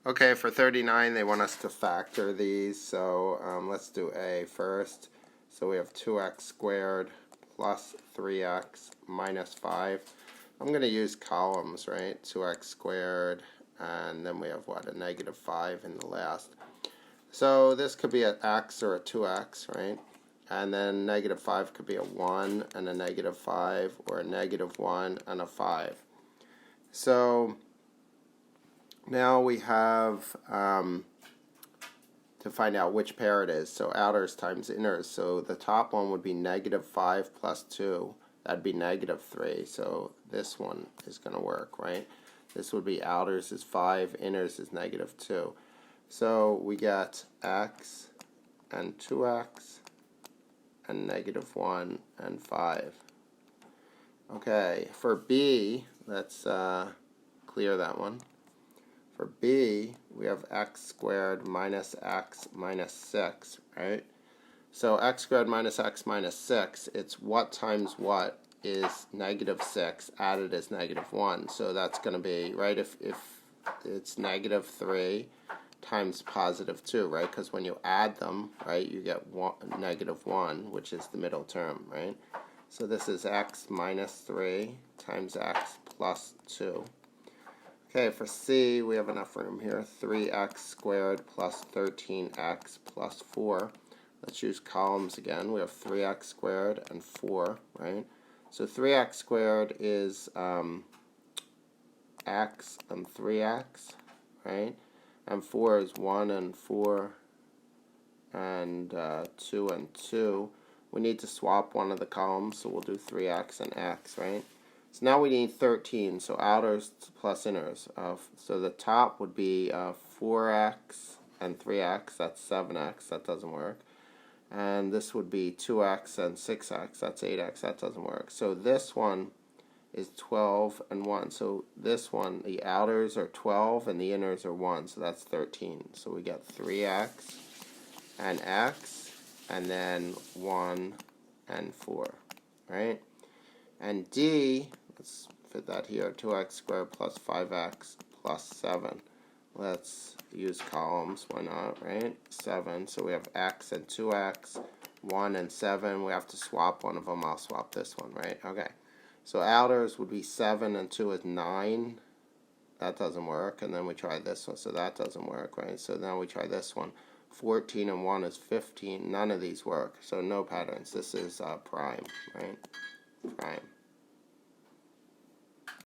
Okay, for 39, they want us to factor these, so let's do A first. So we have 2x squared plus 3x minus 5. I'm going to use columns, right? 2x squared, and then we have, what, a negative 5 in the last. So this could be an x or a 2x, right? And then negative 5 could be a 1 and a negative 5, or a negative 1 and a 5. So now we have to find out which pair it is. So outers times inners. So the top one would be negative 5 plus 2. That'd be negative 3. So this one is going to work, right? This would be outers is 5, inners is negative 2. So we get x and 2x and negative 1 and 5. Okay, for B, let's clear that one. For B, we have x squared minus x minus 6, right? So x squared minus x minus 6, it's what times what is negative 6 added as negative 1. So that's going to be, right, if it's negative 3 times positive 2, right? Because when you add them, right, you get negative 1, which is the middle term, right? So this is x minus 3 times x plus 2. Okay, for C, we have enough room here. 3x squared plus 13x plus 4. Let's use columns again. We have 3x squared and 4, right? So 3x squared is x and 3x, right? And 4 is 1 and 4 and 2 and 2. We need to swap one of the columns, so we'll do 3x and x, right? So now we need 13, so outers plus inners. So the top would be 4x and 3x, that's 7x, that doesn't work. And this would be 2x and 6x, that's 8x, that doesn't work. So this one is 12 and 1. So this one, the outers are 12 and the inners are 1, so that's 13. So we get 3x and x, and then 1 and 4, right? And D, let's fit that here, 2x squared plus 5x plus 7. Let's use columns, why not, right? 7, so we have x and 2x, 1 and 7. We have to swap one of them. I'll swap this one, right? Okay. So outers would be 7 and 2 is 9. That doesn't work. And then we try this one, so that doesn't work, right? So now we try this one. 14 and 1 is 15. None of these work, so no patterns. This is prime, right? Prime.